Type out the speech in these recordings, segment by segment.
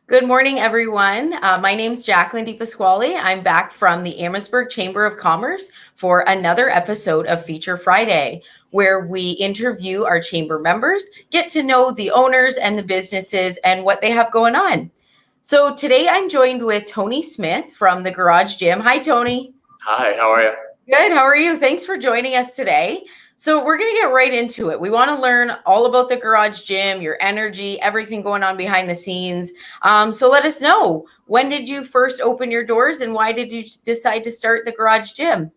Good morning, everyone. My name's Jacqueline DiPasquale. I'm back from the Amherstburg Chamber of Commerce for another episode of Feature Friday, where we interview our chamber members, get to know the owners and the businesses and what they have going on. So today I'm joined with Tony Smith from the Garage Gym. Hi, Tony. Hi, how are you? Good. How are you? Thanks for joining us today. So we're going to get right into it. We want to learn all about the Garage Gym, your energy, everything going on behind the scenes. So let us know, when did you first open your doors and why did you decide to start the Garage Gym?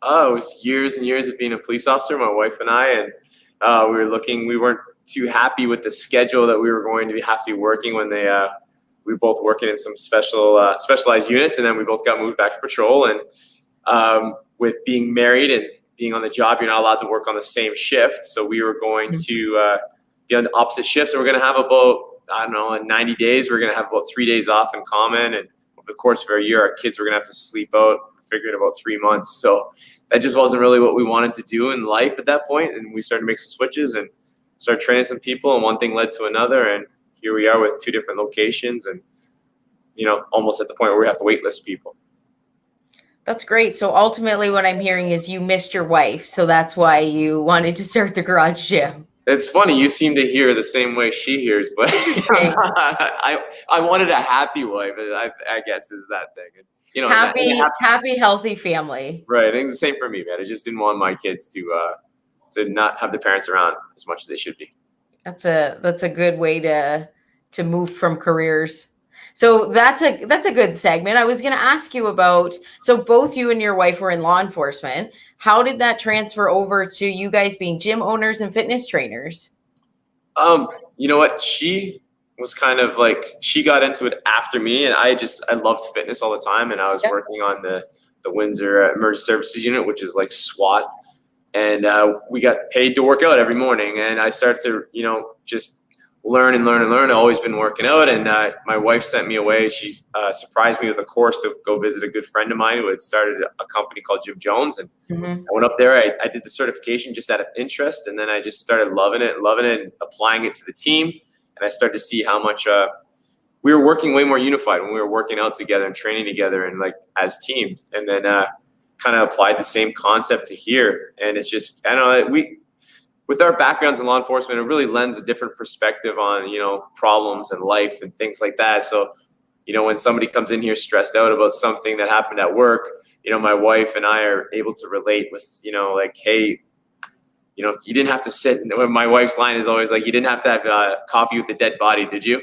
Oh, it was years and years of being a police officer, my wife and I, and we weren't too happy with the schedule that we were going to have to be working when we were both working in some specialized units, and then we both got moved back to patrol. And with being married and being on the job, you're not allowed to work on the same shift. So we were going to be on the opposite shifts, and we're going to have about, in 90 days, we're going to have about 3 days off in common. And over the course of a year, our kids were going to have to sleep out, figured about 3 months. So that just wasn't really what we wanted to do in life at that point. And we started to make some switches and started training some people, and one thing led to another. And here we are with 2 different locations and, almost at the point where we have to wait list people. That's great. So ultimately what I'm hearing is you missed your wife. So that's why you wanted to start the Garage Gym. It's funny. You seem to hear the same way she hears, but I wanted a happy wife. I guess is that thing. Happy, healthy family. Right. I think it's the same for me, man. I just didn't want my kids to not have the parents around as much as they should be. That's a good way to move from careers. So that's a good segment. I was going to ask you about, so both you and your wife were in law enforcement. How did that transfer over to you guys being gym owners and fitness trainers? You know what? She was kind of like, she got into it after me, and I loved fitness all the time. And I was working on the Windsor Emergency Services Unit, which is like SWAT. And we got paid to work out every morning. And I started to, just learn. I've always been working out. And my wife sent me away. She surprised me with a course to go visit a good friend of mine who had started a company called Jim Jones. And I went up there. I did the certification just out of interest. And then I just started loving it and applying it to the team. And I started to see how much we were working way more unified when we were working out together and training together and like as teams. And then kind of applied the same concept to here. And it's just, I don't know, with our backgrounds in law enforcement, it really lends a different perspective on, problems and life and things like that. So, when somebody comes in here stressed out about something that happened at work, my wife and I are able to relate with, like, hey, you didn't have to sit. My wife's line is always like, you didn't have to have coffee with the dead body, did you?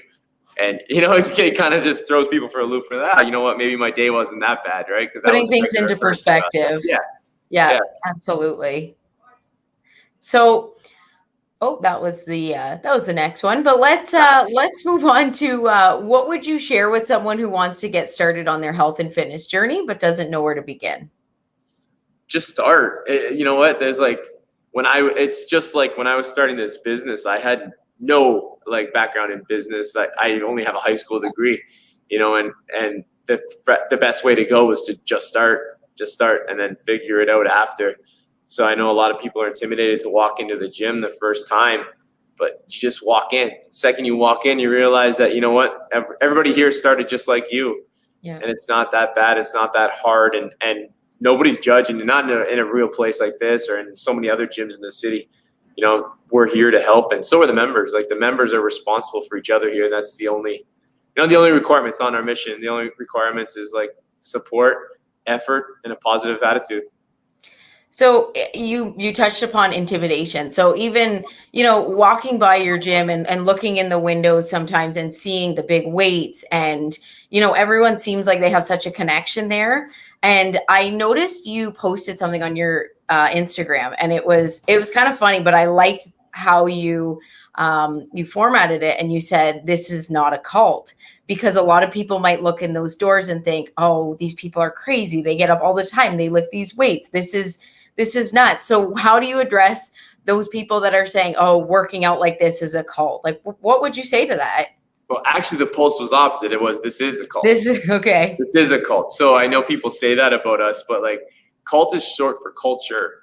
And, it kind of just throws people for a loop for that. You know what? Maybe my day wasn't that bad, right? Because putting things into perspective. Yeah, absolutely. So, that was the next one. But let's move on to what would you share with someone who wants to get started on their health and fitness journey but doesn't know where to begin? Just start. You know what? There's like it's just like when I was starting this business, I had no background in business. I only have a high school degree, and the best way to go was to just start and then figure it out after. So I know a lot of people are intimidated to walk into the gym the first time, but you just walk in. The second you walk in, you realize that, everybody here started just like you. Yeah. And it's not that bad. It's not that hard. And nobody's judging. Not in a real place like this or in so many other gyms in the city. We're here to help. And so are the members. Like, the members are responsible for each other here. And that's the only requirements on our mission. The only requirements is like support, effort, and a positive attitude. So you touched upon intimidation. So even, walking by your gym and looking in the windows sometimes and seeing the big weights and, everyone seems like they have such a connection there. And I noticed you posted something on your Instagram, and it was kind of funny, but I liked how you formatted it, and you said, this is not a cult, because a lot of people might look in those doors and think, oh, these people are crazy. They get up all the time. They lift these weights. This is nuts. So how do you address those people that are saying, oh, working out like this is a cult? Like, what would you say to that? Well, actually, the post was opposite. It was, this is a cult. This is okay. This is a cult. So I know people say that about us, but cult is short for culture.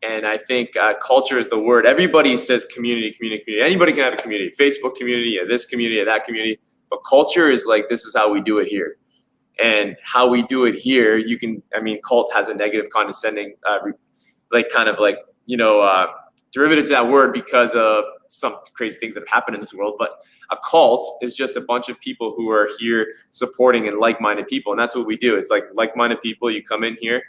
And I think culture is the word. Everybody says community. Anybody can have a community. Facebook community, this community, that community. But culture is like, this is how we do it here. And how we do it here, cult has a negative condescending, derivative to that word because of some crazy things that have happened in this world. But a cult is just a bunch of people who are here supporting and like-minded people. And that's what we do. It's like like-minded people. You come in here,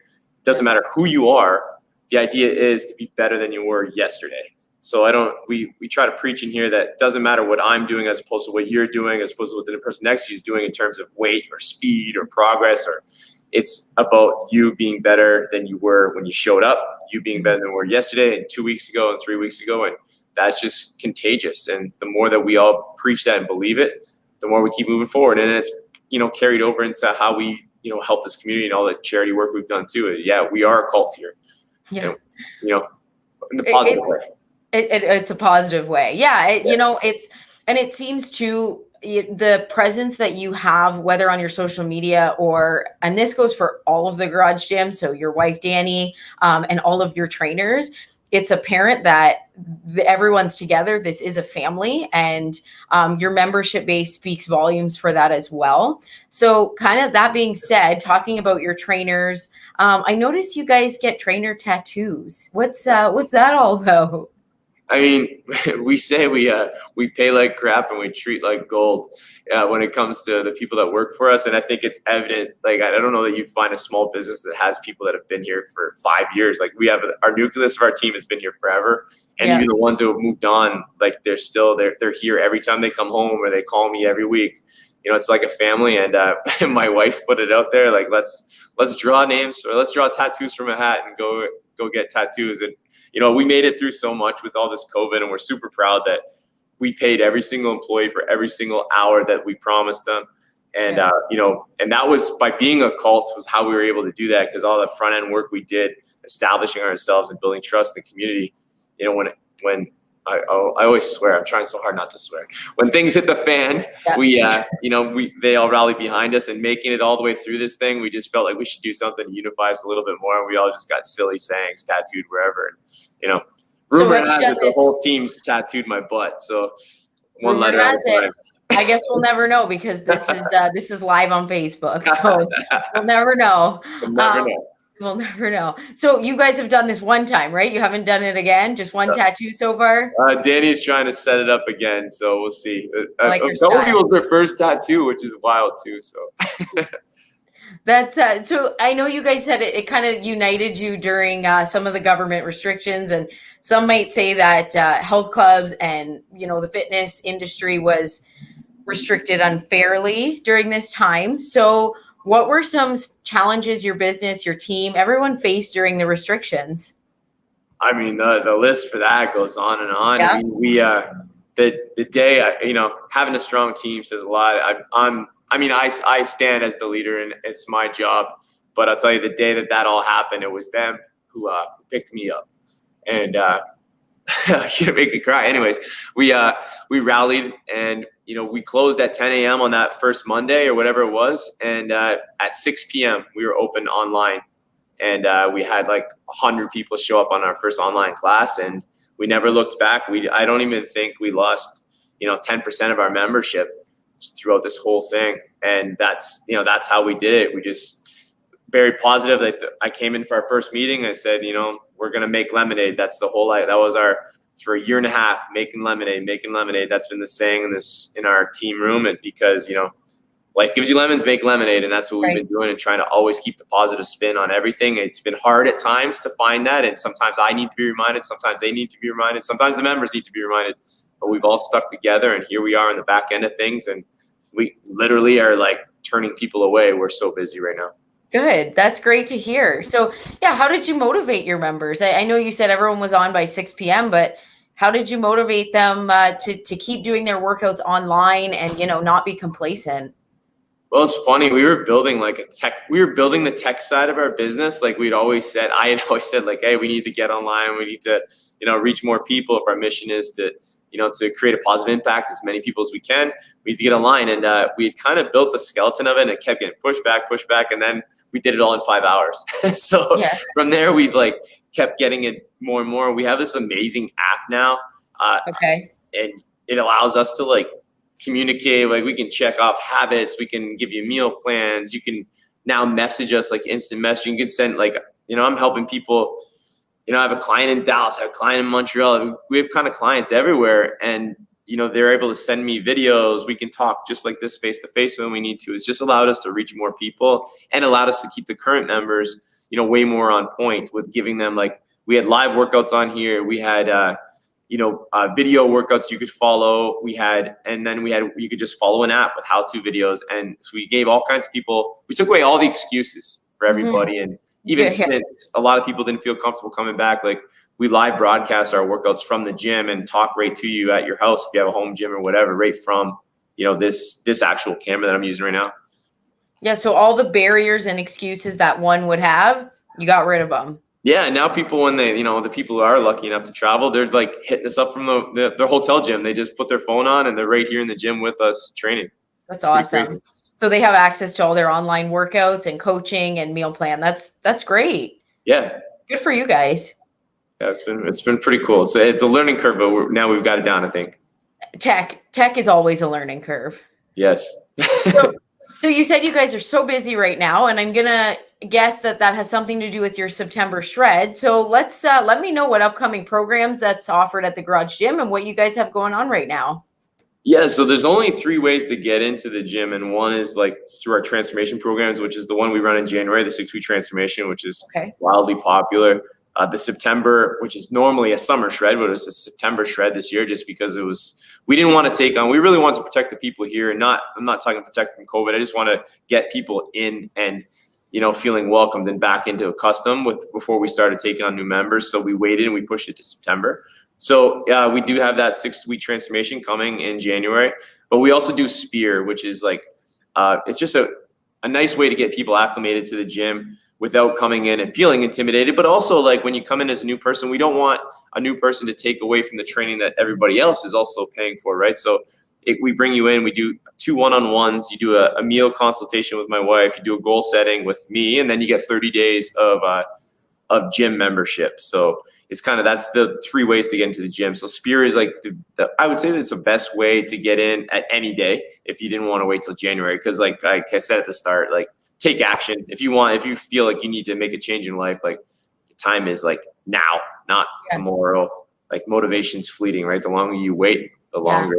doesn't matter who you are. The idea is to be better than you were yesterday. So we try to preach in here that doesn't matter what I'm doing as opposed to what you're doing, as opposed to what the person next to you is doing in terms of weight or speed or progress, or it's about you being better than you were when you showed up, you being better than you were yesterday and 2 weeks ago and 3 weeks ago. And that's just contagious. And the more that we all preach that and believe it, the more we keep moving forward. And it's, carried over into how we, help this community and all the charity work we've done too. Yeah, we are a cult here. Yeah. And, in the positive way. It's a positive way. Yeah. It seems to the presence that you have, whether on your social media and this goes for all of the garage gyms. So your wife, Danny, and all of your trainers, it's apparent that everyone's together. This is a family, and your membership base speaks volumes for that as well. So kind of that being said, talking about your trainers, I noticed you guys get trainer tattoos. What's that all about? I mean, we say we pay like crap and we treat like gold when it comes to the people that work for us. And I think it's evident. Like, I don't know that you'd find a small business that has people that have been here for 5 years. Like, we have our nucleus of our team has been here forever. And even the ones that have moved on, like they're here every time they come home, or they call me every week. It's like a family. And my wife put it out there, like, let's draw names, or let's draw tattoos from a hat and go get tattoos. And we made it through so much with all this COVID, and we're super proud that we paid every single employee for every single hour that we promised them. And, and that was by being a cult was how we were able to do that, because all the front end work we did, establishing ourselves and building trust in the community, when I always swear, I'm trying so hard not to swear. When things hit the fan, they all rallied behind us, and making it all the way through this thing, we just felt like we should do something to unify us a little bit more. And we all just got silly sayings tattooed wherever. Rumor has it the whole team's tattooed my butt. So one letter at a time. I guess we'll never know, because this is live on Facebook, so we'll never know. We'll never know. So you guys have done this one time, right? You haven't done it again? Just one tattoo so far? Danny's trying to set it up again, so we'll see. Like Toby was their first tattoo, which is wild too. So that's so I know you guys said it kind of united you during some of the government restrictions, and some might say that health clubs and the fitness industry was restricted unfairly during this time. So what were some challenges your business, your team, everyone faced during the restrictions? I mean, the list for that goes on and on. Yeah. I mean, the day, having a strong team says a lot. I stand as the leader, and it's my job. But I'll tell you, the day that all happened, it was them who picked me up. And you make me cry. Anyways, we rallied, and we closed at 10 a.m. on that first Monday or whatever it was, and at 6 p.m. we were open online, and we had like 100 people show up on our first online class, and we never looked back. I don't even think we lost 10% of our membership throughout this whole thing, and that's how we did it. We just very positive. That I came in for our first meeting. I said, we're gonna make lemonade. That's the whole. That was our. For a year and a half, making lemonade. That's been the saying in our team room. And because, life gives you lemons, make lemonade. And that's what we've been doing, and trying to always keep the positive spin on everything. It's been hard at times to find that. And sometimes I need to be reminded. Sometimes they need to be reminded. Sometimes the members need to be reminded. But we've all stuck together, and here we are on the back end of things. And we literally are like turning people away. We're so busy right now. Good. That's great to hear. So yeah, how did you motivate your members? I know you said everyone was on by 6 p.m., but how did you motivate them to keep doing their workouts online and, not be complacent? Well, it's funny. We were building the tech side of our business. Like I had always said, like, hey, we need to get online. We need to, reach more people. If our mission is to, to create a positive impact as many people as we can, we need to get online. And we had kind of built the skeleton of it, and it kept getting pushed back. And then we did it all in 5 hours. So from there, we've kept getting it more and more. We have this amazing app now. Okay. And it allows us to communicate. Like we can check off habits. We can give you meal plans. You can now message us like instant messaging. You can send like, I'm helping people. I have a client in Dallas, I have a client in Montreal. We have kind of clients everywhere, and they're able to send me videos. We can talk just like this face to face when we need to. It's just allowed us to reach more people and allowed us to keep the current members, way more on point with giving them, like, we had live workouts on here. We had, video workouts you could follow. And then you could just follow an app with how-to videos. And so we gave all kinds of people, we took away all the excuses for everybody. And even since a lot of people didn't feel comfortable coming back, like we live broadcast our workouts from the gym and talk right to you at your house if you have a home gym or whatever, right from, this actual camera that I'm using right now. Yeah. So all the barriers and excuses that one would have, you got rid of them. Yeah, and now people, when they, the people who are lucky enough to travel, they're like hitting us up from their hotel gym. They just put their phone on and they're right here in the gym with us training. That's awesome. So they have access to all their online workouts and coaching and meal plan. That's great. Yeah. Good for you guys. Yeah, it's been pretty cool. It's a learning curve, but now we've got it down, I think. Tech is always a learning curve. Yes. So you said you guys are so busy right now, and I'm gonna guess that has something to do with your September shred. So let me know what upcoming programs that's offered at the Garage Gym and what you guys have going on right now. Yeah, so there's only 3 ways to get into the gym, and one is like through our transformation programs, which is the one we run in January, the 6-week transformation, which is wildly popular. The September, which is normally a summer shred, but it was a September shred this year just because we didn't want to take on, we really want to protect the people here, and I'm not talking protect from COVID. I just want to get people in and, feeling welcomed and back into a custom before we started taking on new members. So we waited and we pushed it to September. So we do have that 6-week transformation coming in January, but we also do Spear, which is like, it's just a nice way to get people acclimated to the gym without coming in and feeling intimidated. But also, like, when you come in as a new person, we don't want a new person to take away from the training that everybody else is also paying for, right? So we bring you in, we do 2 one-on-ones, you do a meal consultation with my wife, you do a goal setting with me, and then you get 30 days of gym membership. So it's kind of, that's the 3 ways to get into the gym. So Spear is like, I would say that's the best way to get in at any day if you didn't want to wait till January. Because like I said at the start, like, take action. If you feel like you need to make a change in life, like, the time is like now, not tomorrow. Like, motivation's fleeting, right? The longer you wait, the longer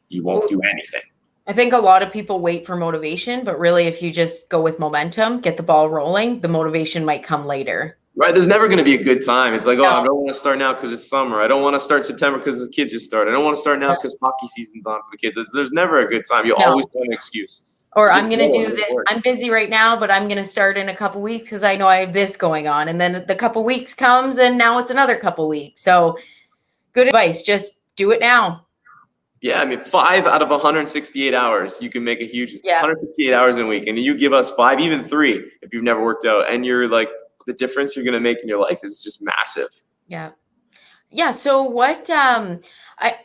you won't do anything. I think a lot of people wait for motivation, but really if you just go with momentum, get the ball rolling, the motivation might come later. Right. There's never going to be a good time. It's like, I don't want to start now because it's summer. I don't want to start September because the kids just started. I don't want to start now because hockey season's on for the kids. There's never a good time. You always have an excuse. Or I'm going to do this. I'm busy right now, but I'm going to start in a couple weeks because I know I have this going on. And then the couple weeks comes and now it's another couple weeks. So good advice. Just do it now. Yeah. I mean, 5 out of 168 hours, you can make a huge 168 hours in a week. And you give us 5, even 3, if you've never worked out, and you're like, the difference you're going to make in your life is just massive. Yeah. Yeah. So what, I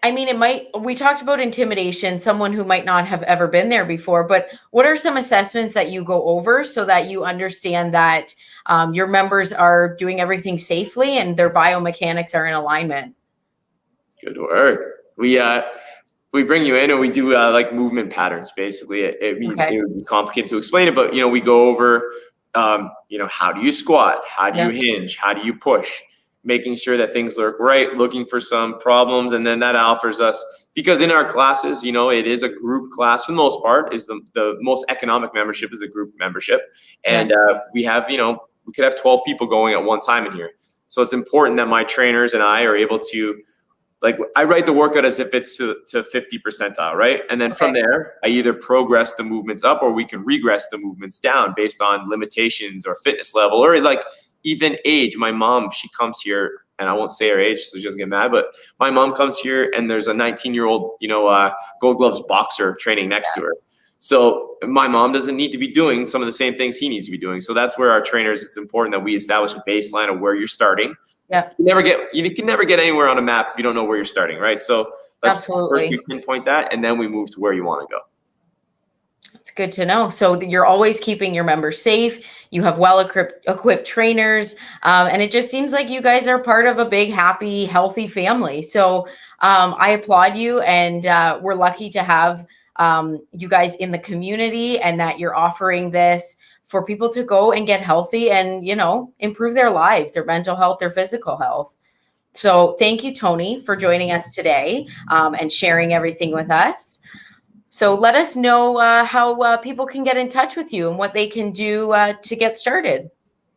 mean, we talked about intimidation, someone who might not have ever been there before, but what are some assessments that you go over so that you understand that your members are doing everything safely and their biomechanics are in alignment? Good work. We bring you in and we do like movement patterns, basically. It would be complicated to explain it, but, we go over, how do you squat? How do you hinge? How do you push? Making sure that things look right, looking for some problems. And then that offers us, because in our classes, it is a group class for the most part, is the most economic membership is a group membership. And we have, we could have 12 people going at one time in here. So it's important that my trainers and I are able to, like, I write the workout as if it's to 50 percentile, right? And then from there, I either progress the movements up or we can regress the movements down based on limitations or fitness level or like even age. My mom, she comes here, and I won't say her age so she doesn't get mad, but my mom comes here and there's a 19-year-old, Gold Gloves boxer training next to her. So my mom doesn't need to be doing some of the same things he needs to be doing. So that's where our trainers, it's important that we establish a baseline of where you're starting. Yeah. You can never get anywhere on a map if you don't know where you're starting, right? So let's first we pinpoint that, and then we move to where you want to go. That's good to know. So you're always keeping your members safe. You have well-equipped trainers. And it just seems like you guys are part of a big, happy, healthy family. So I applaud you, and we're lucky to have you guys in the community, and that you're offering this for people to go and get healthy and, you know, improve their lives, their mental health, their physical health. So thank you, Tony, for joining us today and sharing everything with us. So let us know how people can get in touch with you and what they can do to get started.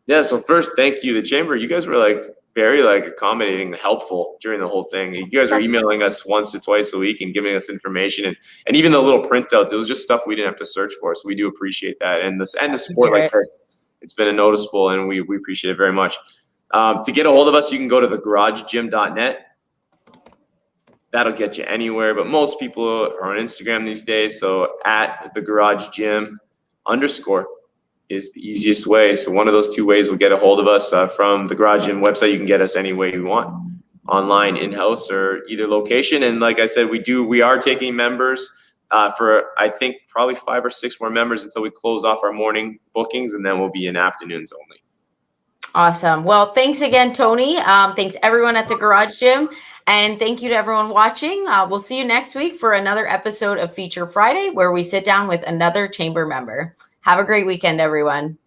Yeah. So first, thank you, the chamber. You guys were like very like accommodating, helpful during the whole thing. You guys were emailing us once to twice a week and giving us information, and even the little printouts. It was just stuff we didn't have to search for. So we do appreciate that, and the support like this. It's been a noticeable, and we appreciate it very much. To get a hold of us, you can go to thegaragegym.net. That'll get you anywhere, but most people are on Instagram these days. So at @thegaragegym_ is the easiest way. So one of those two ways will get a hold of us. From the Garage Gym website, you can get us any way you want, online, in-house, or either location. And like I said, we are taking members for, I think, probably 5 or 6 more members until we close off our morning bookings, and then we'll be in afternoons only. Awesome. Well, thanks again, Tony. Thanks everyone at the Garage Gym, and thank you to everyone watching. We'll see you next week for another episode of Feature Friday, where we sit down with another chamber member. Have a great weekend, everyone.